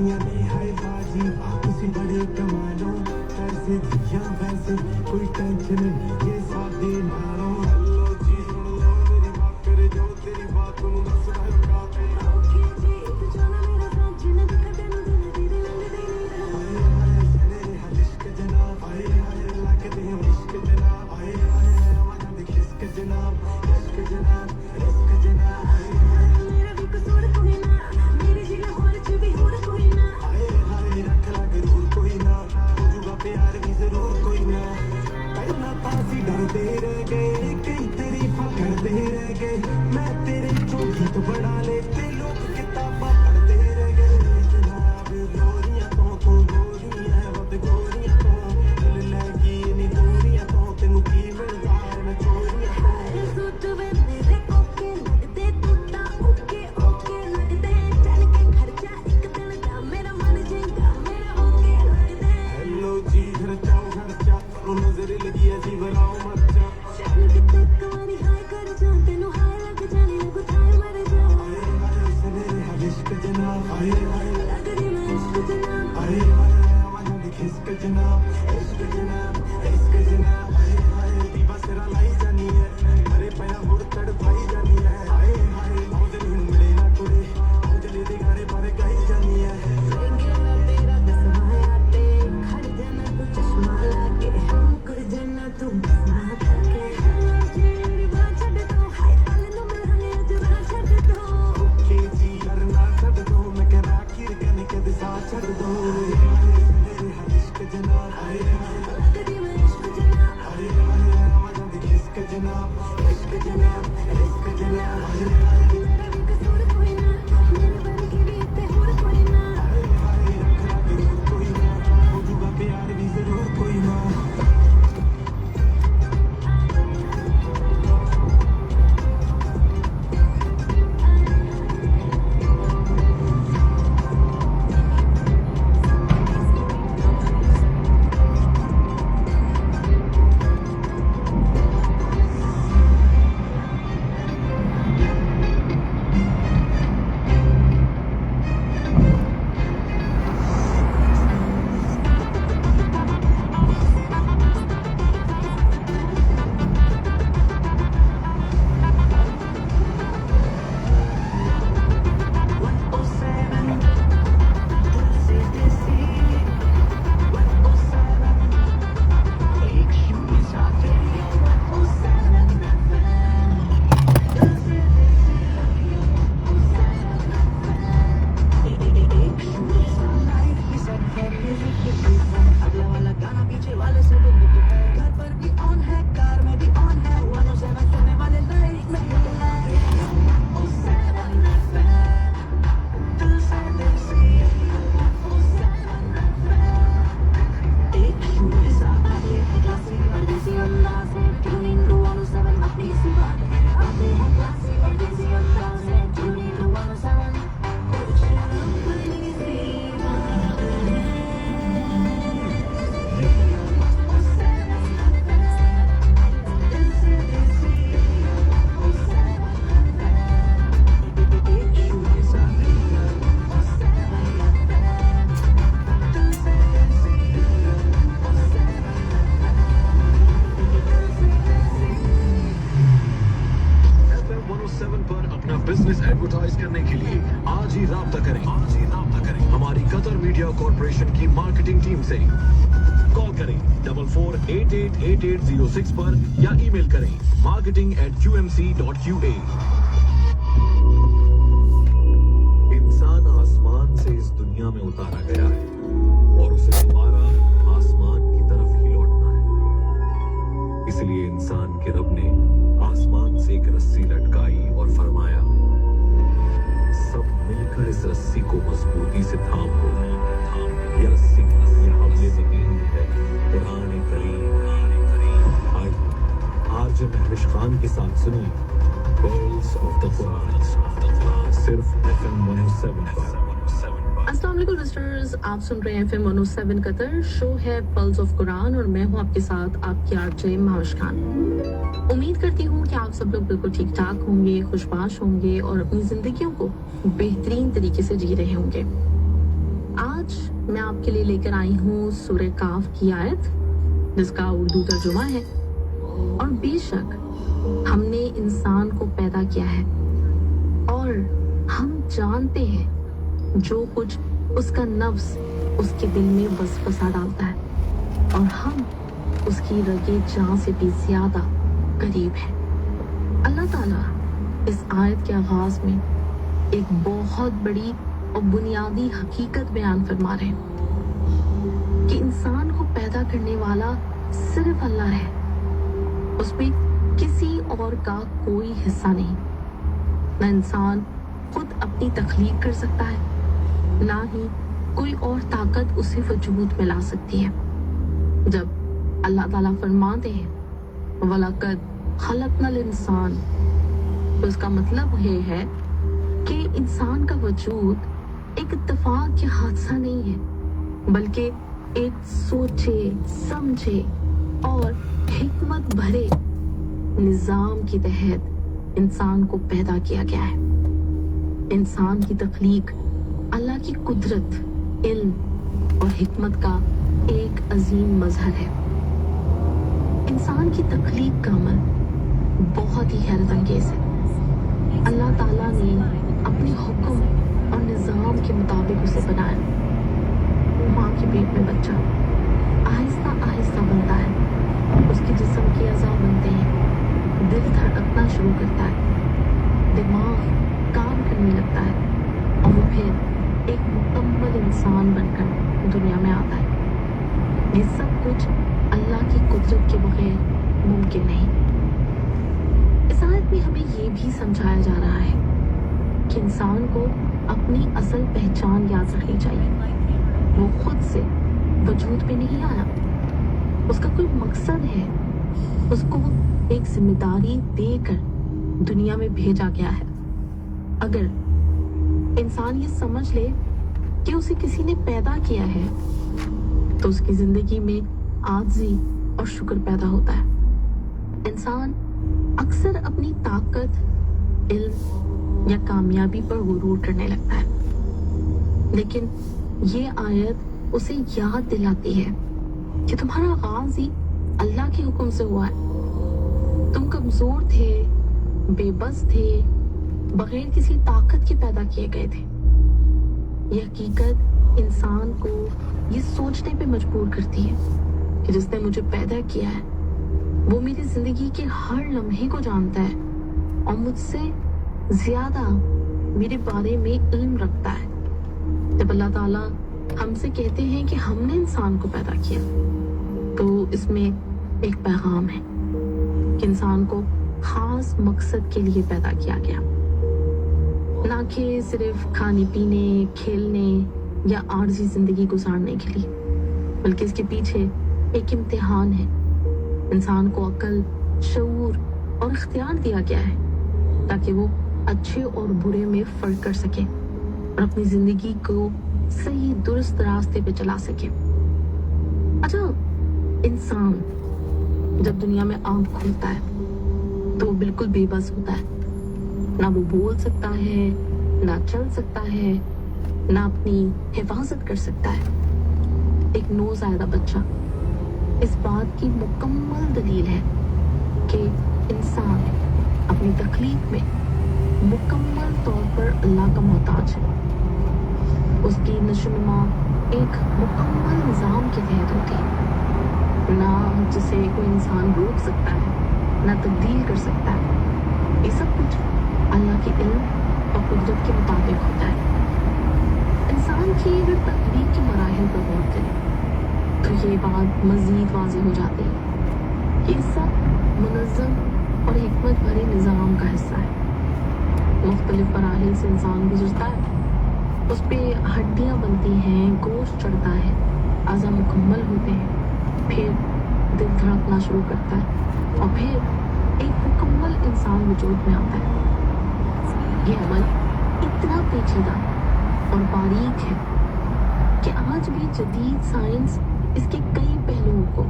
दुनिया में है बाजी किसी बड़े कमानो पैसे या वैसे कोई टेंशन नहीं ये सादे मानो हेलो जी सुन लो मेरी बात करे जो तेरी बात को दस बार काटे ओके जी तू जाना मेरा साथ जिन्हें दिखा तेनू दिल धीरे लंग दे आए आए सने इश्क जनाब आए आए लगते हैं इश्क जनाब आए आए आवाज़ दे इश्क जनाब इश्क जनाब इश्क जनाब आए आए मेरा भी कसूर कोई ना मेरी जिगर और च भी होड़ कोई ना आए आए रख ला जरूर कोई ना होगा प्यार भी जरूर कोई ना पहला तासी डरते रह गए कई तारीफां करते रह गए मैं तेरे चौकी तो बड़ा लेते लोग किताबां पढ़ते रह गए जनाब गोरियां तो गोरियां वद गोरियां तो दिल लगी नी दूरियां तो तेनू की मिलदा मैं चोरियां तो सुट वे मेरे ओके लगदे टूटा ओके ओके लगदे चल के खर्चा एक दिन दा मेरा मन जेगा मेरा ओके लगदे हेलो जी खर्चा नजर लगी है जी बनाओ मर्चा चल कितने कमानी हाय कर जा तेनू हाय लग जाने लगो थाय मर जा आए आए सने इश्क जनाब आए आए लग रही मैं इश्क जनाब आए आए आवाज़ दे इश्क जनाब इश्क जनाब इश्क जनाब आए आए दीवा सिरा लाई जानी है अरे पया हुड़ तड़पाई जानी है आए आए मौज नहीं मिले ना कुड़े मौजले दे गाने बारे गाई जानी है गेला तेरा दसवाया ते खड़ जाना तू चश्मा लाके मुकर जाना तू बसना करके तेरी बात छड़ दो हाय पल नु मिलांगे अजरा छड़ दो ओके जी करना छड़ दो मैं कह आखिर करने के दिशा छड़ दो इश्क जनाब आए लगदी मैं इश्क जनाब आए आए आवाज़ दे इश्क जनाब इश्क जनाब इश्क जनाब आए मेरा भी कसूर कोई ना मेरे वर्गी भी ते होड़ कोई ना आए आए रख ला जरूर कोई ना होगा प्यार भी जरूर कोई ना बिजनेस एडवर्टाइज करने के लिए आज ही राब्ता करें हमारी कतर मीडिया कॉर्पोरेशन की मार्केटिंग टीम से कॉल करें 44888806 पर या ईमेल करें marketing@qmc.qa। इंसान आसमान से इस दुनिया में उतारा गया है और उसे दोबारा आसमान की तरफ ही लौटना है। इसलिए इंसान के रब ने आसमान से एक रस्सी लटकाई और फरमाया सब मिलकर इस रस्सी को मजबूती से थाम लो। ये रस्सी हमले ज़मीन है कुरान करीम। आज महविश खान के साथ सुनिए गर्ल्स ऑफ द कुरान सिर्फ FM 107 पर। अस्सलाम वालेकुम लिस्टनर्स, आप सुन रहे हैं FM 107 कतर। शो है पल्स ऑफ कुरान और मैं हूं आपके साथ आपकी आरजे महविश खान। उम्मीद करती हूं कि आप सब लोग बिल्कुल ठीक ठाक होंगे, खुशबाश होंगे और अपनी जिंदगियों को बेहतरीन तरीके से जी रहे होंगे। आज मैं आपके लिए लेकर आई हूँ सूरह काफ की आयत जिसका उर्दू तर्जुमा है। और बेशक हमने इंसान को पैदा किया है और हम जानते हैं जो कुछ उसका नफ्स उसके दिल में वसवसा डालता है और हम उसकी रगे जान से भी ज्यादा करीब हैं। अल्लाह ताला इस आयत के आगाज में एक बहुत बड़ी और बुनियादी हकीकत बयान फरमा रहे हैं कि इंसान को पैदा करने वाला सिर्फ अल्लाह है, उसमें किसी और का कोई हिस्सा नहीं। न इंसान खुद अपनी तख्लीक कर सकता है, ना ही कोई और ताकत उसे वजूद में ला सकती है। जब अल्लाह ताला फरमाते हैं वलक़द खलक़नल इंसान, तो इसका मतलब ये है कि इंसान का वजूद एक इत्तेफाक या हादसा नहीं है, बल्कि एक सोचे समझे और हिकमत भरे निजाम के तहत इंसान को पैदा किया गया है। इंसान की तख्लीक अल्लाह की कुदरत, इल्म और हिकमत का एक अजीम मजहर है। इंसान की तख्लीक का अमल बहुत ही हैरत अंगेज है। अल्लाह ताला ने अपने हुक्म और निजाम के मुताबिक उसे बनाया। माँ के पेट में बच्चा आहिस्ता आहिस्ता बनता है, उसके जिस्म के अज़ा बनते हैं, दिल धड़कना शुरू करता है, दिमाग काम करने लगता है और वो फिर एक मुकम्मल इंसान बनकर दुनिया में आता है। ये सब कुछ अल्लाह की कुदरत के बगैर मुमकिन नहीं। इस आयत में हमें ये भी समझाया जा रहा है कि इंसान को अपनी असल पहचान याद रखनी चाहिए। वो खुद से वजूद में नहीं आया, उसका कोई मकसद है, उसको एक जिम्मेदारी देकर दुनिया में भेजा गया है। अगर इंसान ये समझ ले कि उसे किसी ने पैदा किया है तो उसकी जिंदगी में आजिज़ी और शुक्र पैदा होता है। इंसान अक्सर अपनी ताकत, इल्म या कामयाबी पर गुरूर करने लगता है, लेकिन ये आयत उसे याद दिलाती है कि तुम्हारा आगाज ही अल्लाह के हुक्म से हुआ है। तुम कमजोर थे, बेबस थे, बगैर किसी ताकत के पैदा किए गए थे। यह हकीकत इंसान को ये सोचने पे मजबूर करती है कि जिसने मुझे पैदा किया है वो मेरी जिंदगी के हर लम्हे को जानता है और मुझसे ज्यादा मेरे बारे में इल्म रखता है। जब अल्लाह ताला हमसे कहते हैं कि हमने इंसान को पैदा किया तो इसमें एक पैगाम है कि इंसान को खास मकसद के लिए पैदा किया गया, ना कि सिर्फ खाने पीने, खेलने या आर्जी जिंदगी गुजारने के लिए, बल्कि इसके पीछे एक इम्तिहान है। इंसान को अक्ल, शऊर और इख्तियार दिया गया है ताकि वो अच्छे और बुरे में फर्क कर सके और अपनी जिंदगी को सही दुरुस्त रास्ते पे चला सके। अच्छा, इंसान जब दुनिया में आंख खोलता है तो वो बिल्कुल बेबस होता है। ना वो बोल सकता है, ना चल सकता है, ना अपनी हिफाजत कर सकता है। एक नौज़ायदा बच्चा इस बात की मुकम्मल दलील है कि इंसान अपनी तख्लीक में मुकम्मल तौर पर अल्लाह का मोहताज है। उसकी नशोनुमा एक मुकम्मल निज़ाम के तहत होती है, ना जिसे कोई इंसान रोक सकता है, ना तब्दील कर सकता है। ये सब कुछ अल्लाह के इल्म और कुदरत के मुताबिक होता है। इंसान की अगर तख्लीक के मराहिल पर गौर करें तो ये बात मज़ीद वाज़ेह हो जाती है कि सब मुनज़्ज़म और हिकमत भरे निज़ाम का हिस्सा है। मुख्तलिफ मराहिल से इंसान गुजरता है, उस पर हड्डियाँ बनती हैं, गोश्त चढ़ता है, अज़ा मुकम्मल होते हैं, फिर दिल धड़कना शुरू करता है और फिर एक मुकम्मल इंसान वजूद में आता है। ये अमल इतना पेचीदा और बारीक है कि आज भी जदीद साइंस इसके कई पहलुओं को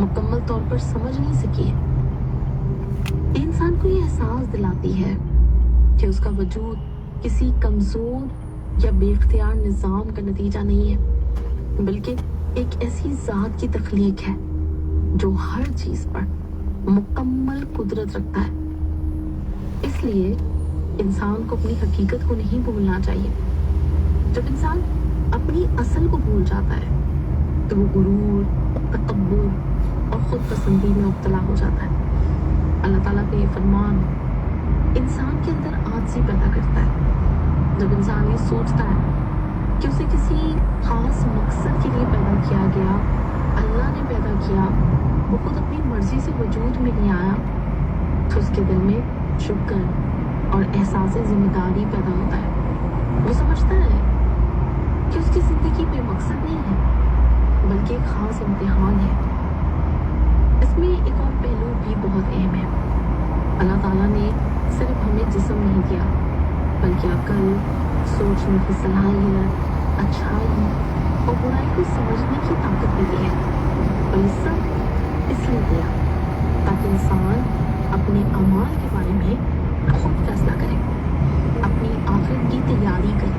मुकम्मल तौर पर समझ नहीं सकी है। इंसान को ये एहसास दिलाती है कि उसका वजूद किसी कमजोर या बेख्तियार निज़ाम का नतीजा नहीं है, बल्कि एक ऐसी ज़ात की तख्लीक है जो हर चीज़ पर मुकम्मल कुदरत रखता है। इसलिए इंसान को अपनी हकीकत को नहीं भूलना चाहिए। जब इंसान अपनी असल को भूल जाता है तो वो गुरूर, तकब्बुर और खुद पसंदी में मुब्तला हो जाता है। अल्लाह ताला का ये फरमान इंसान के अंदर आजिज़ी पैदा करता है। जब इंसान ये सोचता है कि उसे किसी खास मकसद के लिए पैदा किया गया, अल्लाह ने पैदा किया, वो खुद अपनी मर्जी से वजूद में नहीं आया, तो उसके दिल में शुक्र और एहसास ज़िम्मेदारी पैदा होता है। वो समझता है कि उसकी ज़िंदगी में मकसद नहीं है बल्कि एक ख़ास इम्तिहान है। इसमें एक और पहलू भी बहुत अहम है। अल्लाह ताला ने सिर्फ हमें जिस्म नहीं दिया बल्कि अकल, सोचने की सलाहियत, अच्छाई और बुराई को समझने की ताकत भी दी है। और ये सब इसलिए दिया ताकि इंसान अपने अमाल के बारे में खुद फैसला करे, अपनी आखिरत की तैयारी करे।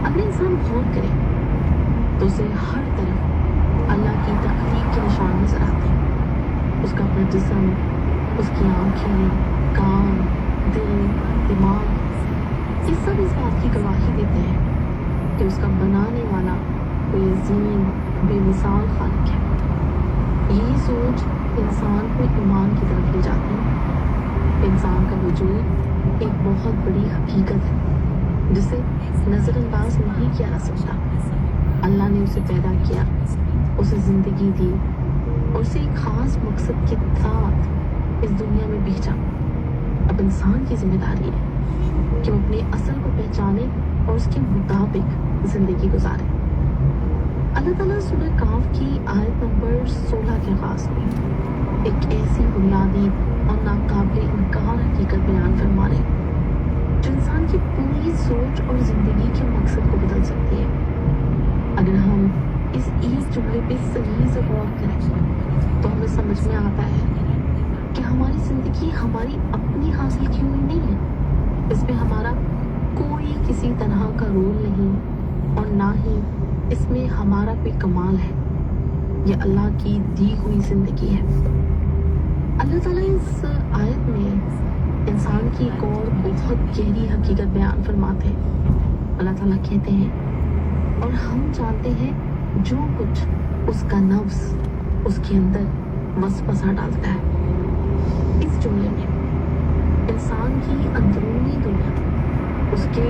अगर इंसान गौर करे तो उसे हर तरफ अल्लाह की तख्लीक के निशान नजर आते हैं। उसका अपना जिस्म, उसकी आँखें, कान, दिल, दिमाग, ये सब इस बात की गवाही देते हैं कि उसका बनाने वाला कोई अजीम बेमिसाल खालिक है। यही सोच इंसान को ईमान की तरफ ले जाती है। इंसान का वजूद एक बहुत बड़ी हकीकत है जिसे नज़रअंदाज नहीं किया जा सकता। अल्लाह ने उसे पैदा किया, उसे ज़िंदगी दी और उसे एक ख़ास मकसद के साथ इस दुनिया में भेजा। अब इंसान की जिम्मेदारी है कि वो अपने असल को पहचाने और उसके मुताबिक ज़िंदगी गुजारे। अल्लाह ताला सूरह काफ की आयत नंबर 16 के आगाज़ में एक ऐसी बुनियादी और नाकाबिल इनकार हकीकत बयान फरमा रहे हैं जो इंसान की पूरी सोच और ज़िंदगी के मकसद को बदल सकती है। अगर हम इस एक जुमले पे सही से गौर करें तो हमें समझ में आता है कि हमारी ज़िंदगी हमारी अपनी हासिल की हुई नहीं है। इसमें हमारा कोई किसी तरह का रोल नहीं और ना ही इसमें हमारा कोई कमाल है। ये अल्लाह की दी हुई ज़िंदगी है। अल्लाह ताला इस आयत में इंसान की एक और बहुत गहरी हकीकत बयान फरमाते हैं। अल्लाह ताला कहते हैं और हम जानते हैं जो कुछ उसका नफ्स उसके अंदर वसवसा डालता है। इस जुमले में इंसान की अंदरूनी दुनिया, उसके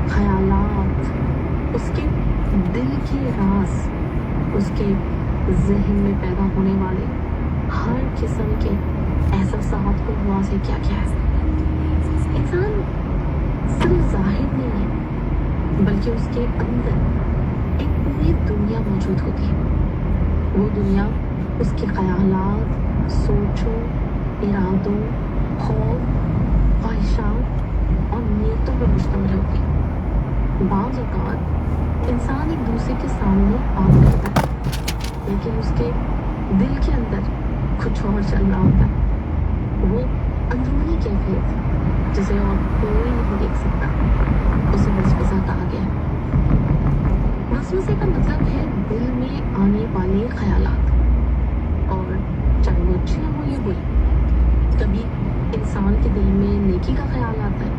ख्यालात, उसके दिल के राज, उसके जहन में पैदा होने वाले हर किस्म के एहसासात को वाज़ेह किया गया है। इंसान सिर्फ ज़ाहिर नहीं है बल्कि उसके अंदर एक पूरी दुनिया मौजूद होती है। वो दुनिया उसके ख्यालात, सोचों, इरादों, खौफ, ख्वाहिशात और नीयतों पर मुश्तमिल होती है। बाज़ औक़ात इंसान एक दूसरे के सामने बात करता है लेकिन उसके दिल के अंदर कुछ और चल रहा होता है। वो अंदरूनी कैफियत जिसे और कोई नहीं देख सकता, उसे वसवसा कहा गया है। वसवसे का मतलब है दिल में आने वाले ख्यालात, और चाहे वो अच्छे हो या बुरे। कभी इंसान के दिल में नेकी का ख्याल आता है,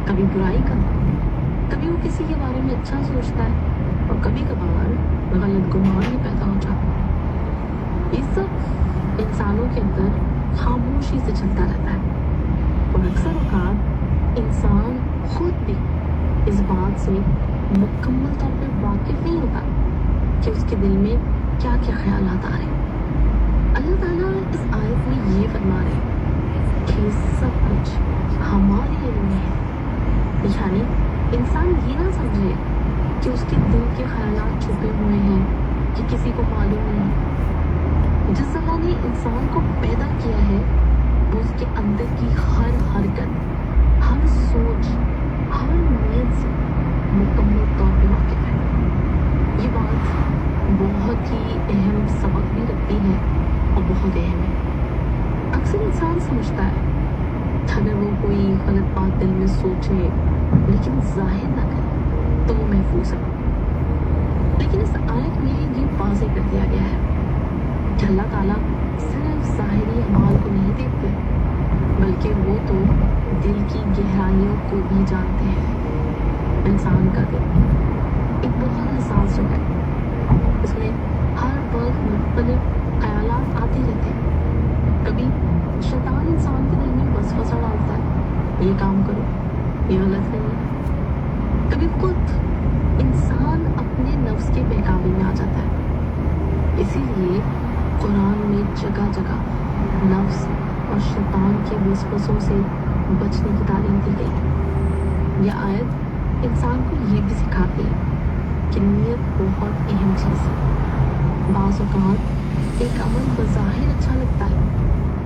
कभी बुराई का, कभी वो किसी के बारे में अच्छा सोचता है और कभी कभार गलत गुमान ही पैदा हो जाता है। ये सब इंसानों के अंदर खामोशी से चलता रहता है और अक्सर औक़ात इंसान खुद भी इस बात से मुकम्मल तौर पर वाकिफ नहीं होता कि उसके दिल में क्या क्या ख्यालात आ रहे हैं। अल्लाह ताला इस आयत में ये फरमा रहे हैं कि सब कुछ हमारे इल्म में है। यानी इंसान ये ना समझे कि उसके दिल के ख्यालात छुपे हुए हैं कि किसी को मालूम नहीं। जिस अल्लाह ने इंसान को पैदा किया है वो उसके अंदर की हर हरकत, हर सोच, हर नीयत से मुकम्मल तौर पे वाकिफ है। ये बात बहुत ही अहम सबक भी रखती है और बहुत अहम है। अक्सर इंसान समझता है अगर वो कोई गलत बात दिल में सोचे लेकिन जाहिर ना करे तो वो महफूज है। लेकिन इस आयत में ये वाज़ेह कर दिया गया है कि अल्लाह ताला सिर्फ ज़ाहिरी अमाल को नहीं देखते, बल्कि वो तो दिल की गहराइयों को भी जानते हैं। इंसान का दिल एक बहुत हसास जगह है, इसमें हर वक्त मुख्तलिफ ख्यालात आते रहते हैं। कभी शैतान इंसान के दिल में वसवसा डालता है, ये काम करो, ये गलत नहीं है। कभी खुद इंसान अपने नफ्स के बहकावे में आ जाता है। इसीलिए कुरान में जगह जगह नफ्स और शैतान के वसवसों से बचने की तालीम दी गई। यह आयत इंसान को ये भी सिखाती है कि नीयत बहुत अहम चीज़ है। बाज़ औक़ात एक अमल बज़ाहिर अच्छा लगता है,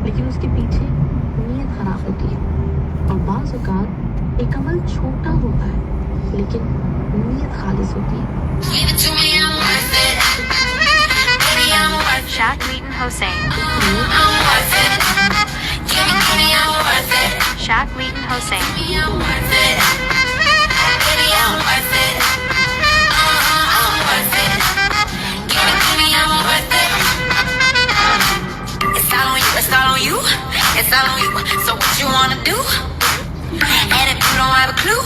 लेकिन उसके पीछे नीयत ख़राब होती है। और बाज़ औक़ात एक अमल छोटा होता है, लेकिन नीयत खालिस होती है। Shaq Wheaton Hossein. Shaq Wheaton Hossein. It's all on you. It's all on you. So what you wanna do? And if you don't have a clue,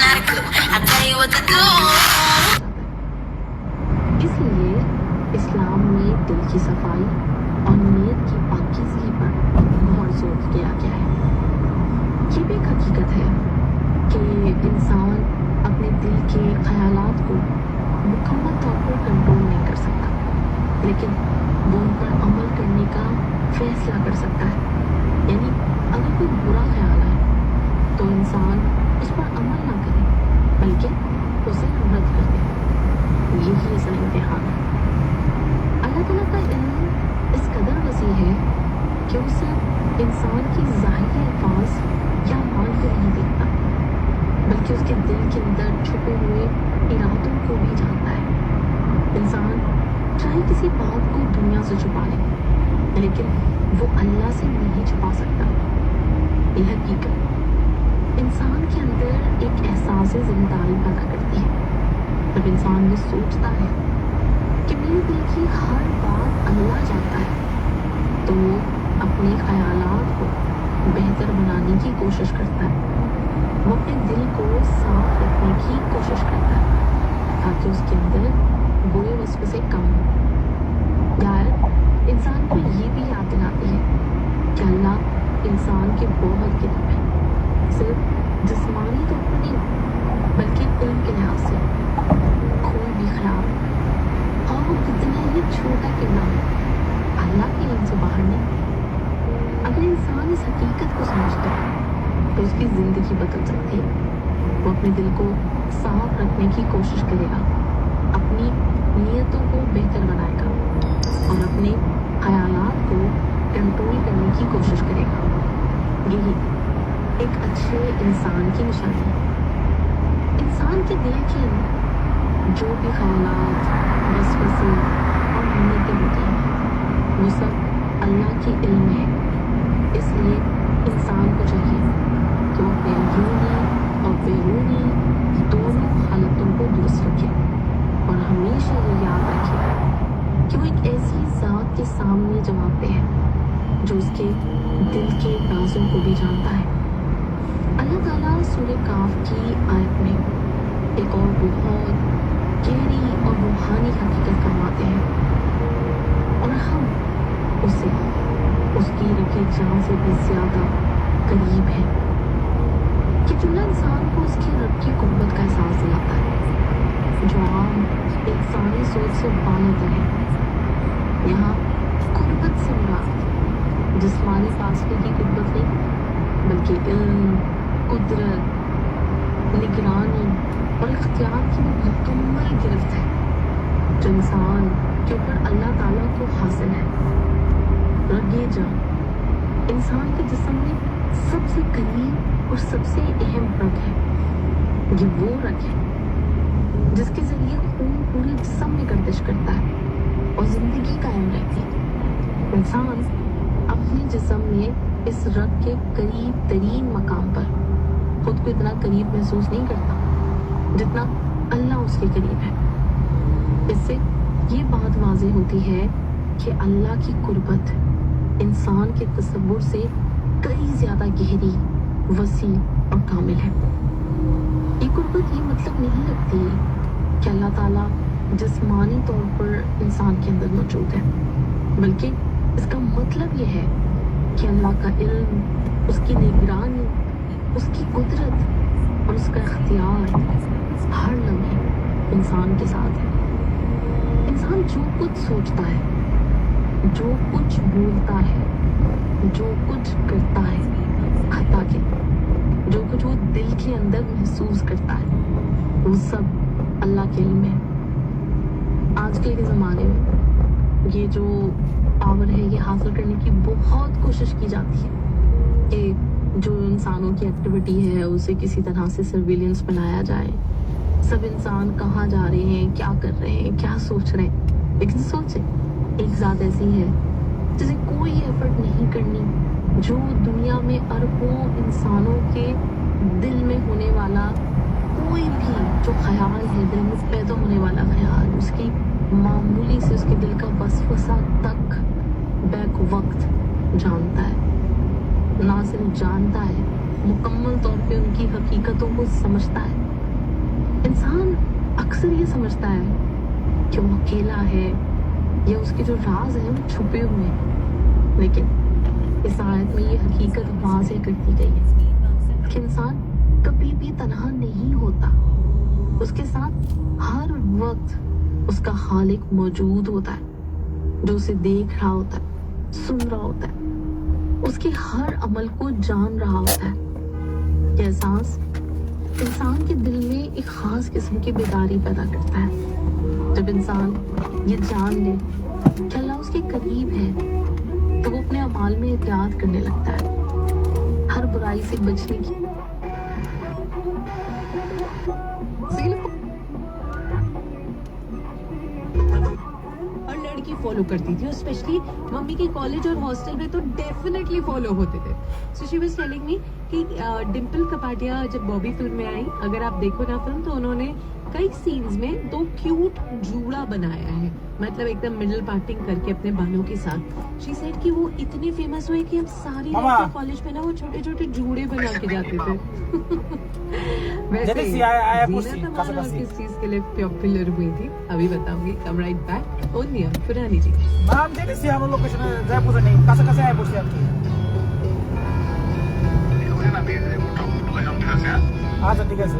not a clue, I'll tell you what to do. इसलिए इस्लाम में दिल की सफाई और नीयत की पाकीज़गी पर बहुत जोर दिया गया है। ये भी एक हकीकत है कि इंसान अपने दिल के ख्यालात को मुकम्मल तौर पर कंट्रोल नहीं कर सकता, लेकिन वो उन पर अमल करने का फैसला कर सकता है। यानी अगर कोई बुरा ख्याल है तो इंसान उस पर अमल ना करे, बल्कि उसे रद्द कर दे। यही असल इम्तिहान है। अल्लाह ताला का इल्म इस कदर वसी है कि वो सिर्फ इंसान की ज़ाहिरी अल्फाज या माल को नहीं देखता, बल्कि उसके दिल के अंदर छुपे हुए इरादों को भी जानता है। इंसान चाहे किसी बात को दुनिया से छुपा ले, लेकिन वो अल्लाह से नहीं छुपा सकता। यह हकीकत इंसान के अंदर एक एहसास ज़िम्मेदारी पैदा करती है। जब इंसान ये सोचता है कि मेरे दिल की हर बात अल्लाह जानता है, तो वो अपने ख्यालात को बेहतर बनाने की कोशिश करता है। वो अपने दिल को साफ रखने की कोशिश करता है ताकि उसके अंदर बुरे वसवसे कम हो। यार इंसान को ये भी याद दिलाती है कि अल्लाह इंसान के बहुत करीब है, सिर्फ जिस्मानी तौर पर नहीं, बल्कि इल्म के लिहाज से। कोई भी ख्याल और वो कितना ही छोटा क्यों ना हो, अल्लाह के इल्म से बाहर नहीं। अगर इंसान इस हकीकत को समझता है तो उसकी ज़िंदगी बदल सकती है। वो अपने दिल को साफ रखने की कोशिश करेगा, अपनी नीयतों को बेहतर बनाएगा और अपने ख़यालात को कंट्रोल करने की कोशिश करेगा। यही एक अच्छे इंसान की निशानी है। इंसान के दिल के अंदर जो भी ख़यालात, वसवसे और नीयतें होती हैं, वो सब अल्लाह के इल्म में है। इसलिए इंसान को चाहिए कि वो अपने अंदरूनी और बैरूनी दोनों हालतों को दुरुस्त रखे और हमेशा ये याद रखे कि वो एक ऐसी ज़ात के सामने जवाब दे है जो उसके दिल के राज़ों को भी जानता है। अल्लाह ताला सूरह काफ की आयत में एक और बहुत गहरी और रूहानी हकीकत फरमाते हैं और हम उसे उसकी रखे जान से भी ज़्यादा करीब है कि जो इंसान को उसकी रब की कुव्वत का एहसास दिलाता है, जो आम इंसानी सोच से बालतर है। यहाँ कुव्वत से मुराद जिस्मानी फासले की कुव्वत नहीं, बल्कि इल्म, कुदरत, निगरानी और इख्तियार की मुकम्मल गिरफ्त है जो इंसान के ऊपर अल्लाह ताला को हासिल है। रगे जान इंसान के जिस्म में सबसे करीब और सबसे अहम रग है। ये वो रग है जिसके जरिए खून पूरे जिस्म में गर्दिश करता है और ज़िंदगी कायम रहती है। इंसान अपने जिस्म में इस रग के करीब तरीन मकाम पर खुद को इतना करीब महसूस नहीं करता, जितना अल्लाह उसके करीब है। इससे ये बात वाज़ेह होती है कि अल्लाह की कुर्बत इंसान के तसव्वुर से कई ज़्यादा गहरी, वसी और कामिल है। ये कुर्बत ये मतलब नहीं रखती कि अल्लाह ताला जिस्मानी तौर पर इंसान के अंदर मौजूद है, बल्कि इसका मतलब ये है कि अल्लाह का इल्म, उसकी निगरानी, उसकी कुदरत और उसका इख्तियार हर लम्हे इंसान के साथ है। इंसान जो कुछ सोचता है, जो कुछ बोलता है, जो कुछ करता है, हत्ता कि जो कुछ वो दिल के अंदर महसूस करता है, वो सब अल्लाह के इल्म में। आजकल के ज़माने में ये जो पावर है, ये हासिल करने की बहुत कोशिश की जाती है कि जो इंसानों की एक्टिविटी है उसे किसी तरह से सर्विलेंस बनाया जाए। सब इंसान कहाँ जा रहे हैं, क्या कर रहे हैं, क्या सोच रहे हैं। लेकिन सोचें, एक ज़ात ऐसी है जिसे कोई एफर्ट नहीं करनी, जो दुनिया में अरबों इंसानों के दिल में होने वाला कोई भी जो ख्याल है, दिल में पैदा होने वाला ख्याल, उसकी मामूली से उसके दिल का वसवसा तक बैक वक्त जानता है। ना सिर्फ जानता है, मुकम्मल तौर पे उनकी हकीकतों को समझता है। इंसान अक्सर ये समझता है कि वो अकेला है या उसके जो राज हैं वो छुपे हुए हैं, लेकिन इस आयत में ये हकीकत वाज़ेह कर दी गई है कि इंसान कभी भी तन्हा नहीं होता। उसके साथ हर वक्त उसका खालिक मौजूद होता है, जो उसे देख रहा होता है, सुन रहा होता है, उसके हर अमल को जान रहा होता है। यह एहसास इंसान के दिल में एक खास किस्म की बेदारी पैदा करता है। जब इंसान ये जान ले कि अल्लाह उसके करीब है, तो वो अपने अमाल में एहतियात करने लगता है, हर बुराई से बचने की। और लड़की फॉलो करती थी, और स्पेशली मम्मी के कॉलेज और हॉस्टल में तो डेफिनेटली फॉलो होते थे। So she was telling me कि डिम्पल कपाडिया जब बॉबी फिल्म में आई, अगर आप देखो ना फिल्म, तो उन्होंने कई सीन्स में 2 क्यूट जूड़ा बनाया है, मतलब एकदम मिडल पार्टिंग करके अपने बालों के साथ। शी सेड कि वो इतने फेमस हुए कि अब सारी लड़कियां कॉलेज में ना वो छोटे छोटे जूड़े बना के जाते थे। वैसे जीना तमाम और किस चीज के लिए पॉपुलर हुई थी अभी बताऊंगी। कम राइट बैक ओन नियम पुरानी जी। Ma'am, jadi sih anu location Jaipur ini. Kasa-kasa Jaipur sih aquí. আচ্ছা ঠিক আছে।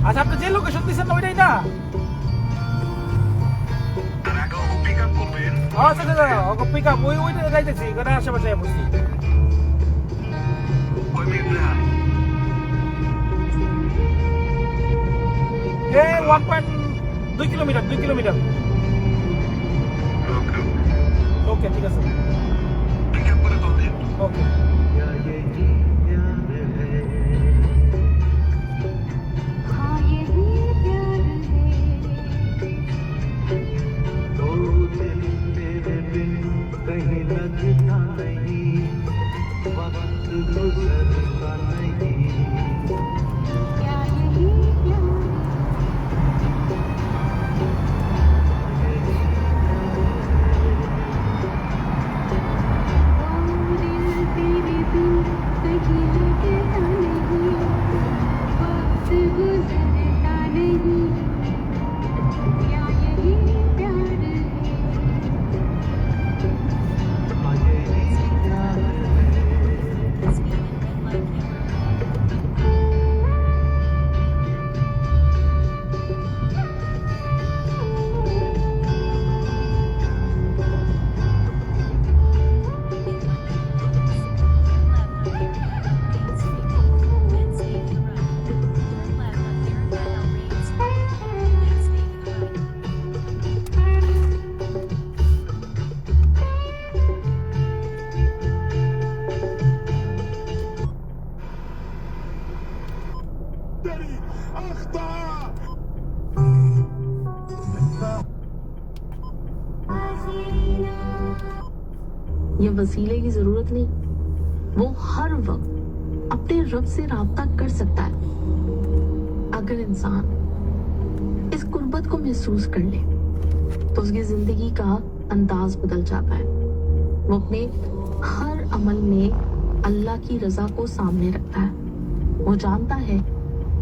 আচ্ছা আপনি যে লোকেশন দিচ্ছেন না ওইটাই না? আচ্ছা আচ্ছা ওকে পিক আপ ওইটা যাইতেছি, ওটা আশেপাশে বসছি। এ 1.2 কিলোমিটার 2 কিলোমিটার। ওকে ঠিক আছে ওকে। कहीं लगता नहीं, वक्त गुजरता नहीं। क्या यही प्यार या वसीले की जरूरत नहीं, वो हर वक्त अपने रब से राब्ता कर सकता है। اگر انسان اس قربت کو محسوس کر لے تو اس کی زندگی کا انداز بدل جاتا ہے. وہ اپنے ہر عمل میں اللہ کی رضا کو سامنے رکھتا ہے. وہ جانتا ہے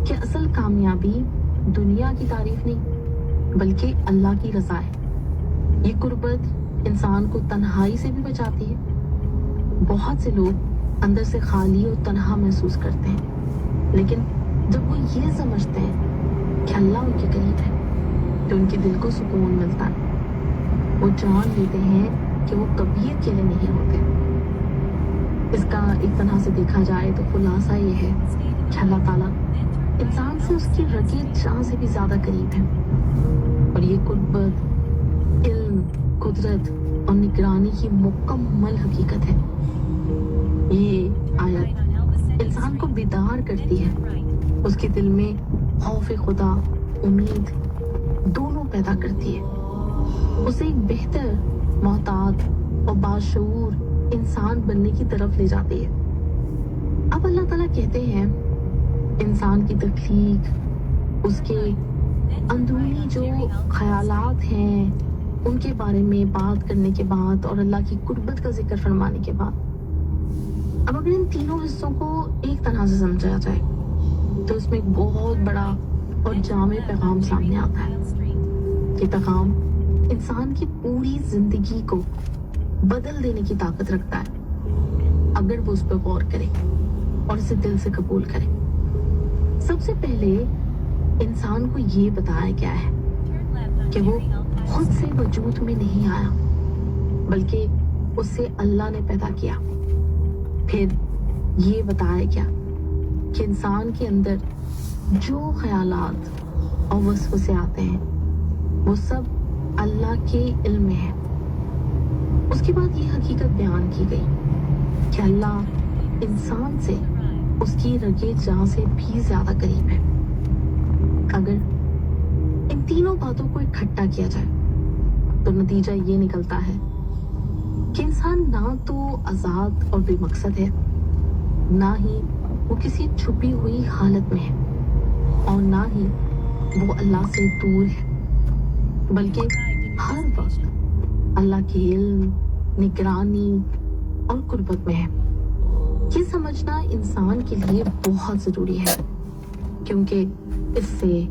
کہ اصل کامیابی دنیا کی تعریف نہیں بلکہ اللہ کی رضا ہے. یہ قربت انسان کو تنہائی سے بھی بچاتی ہے. بہت سے لوگ اندر سے خالی اور تنہا محسوس کرتے ہیں، لیکن جب وہ یہ سمجھتے ہیں کہ اللہ ان کے قریب ہے تو ان کے دل کو سکون ملتا ہے. وہ جان لیتے ہیں کہ وہ کبھی اکیلے نہیں ہوتے. اس کا ایک طرح سے دیکھا جائے تو خلاصہ یہ ہے کہ اللہ تعالیٰ انسان سے اس کی رگے جاں سے بھی زیادہ قریب ہے. اور یہ قربت علم، قدرت اور نگرانی کی مکمل حقیقت ہے. یہ آیت انسان کو بیدار کرتی ہے، اس کے دل میں خوف خدا، امید دونوں پیدا کرتی ہے. اسے ایک بہتر، محتاط اور باشعور انسان بننے کی طرف لے جاتی ہے. اب اللہ تعالیٰ کہتے ہیں انسان کی تخلیق، اس کے اندرونی جو خیالات ہیں ان کے بارے میں بات کرنے کے بعد اور اللہ کی قربت کا ذکر فرمانے کے بعد، اب اگر ان تینوں حصوں کو ایک طرح سے سمجھا جائے تو اس میں ایک بہت بڑا اور جامع پیغام سامنے آتا ہے. یہ پیغام انسان کی پوری زندگی کو بدل دینے کی طاقت رکھتا ہے اگر وہ اس پہ غور کرے اور اسے دل سے قبول کرے. سب سے پہلے انسان کو یہ بتایا گیا ہے کہ وہ خود سے وجود میں نہیں آیا بلکہ اسے اللہ نے پیدا کیا. پھر یہ بتایا گیا کہ انسان کے اندر جو خیالات اور وسوسے آتے ہیں وہ سب اللہ کے علم میں ہے. اس کے بعد یہ حقیقت بیان کی گئی کہ اللہ انسان سے اس کی رگے جاں سے بھی زیادہ قریب ہے. اگر ان تینوں باتوں کو اکٹھا کیا جائے تو نتیجہ یہ نکلتا ہے کہ انسان نہ تو آزاد اور بے مقصد ہے، نہ ہی وہ کسی چھپی ہوئی حالت میں ہے، اور نہ ہی وہ اللہ سے دور ہے، بلکہ ہر وقت اللہ کے علم، نگرانی اور قربت میں ہے. یہ سمجھنا انسان کے لیے بہت ضروری ہے کیونکہ اس سے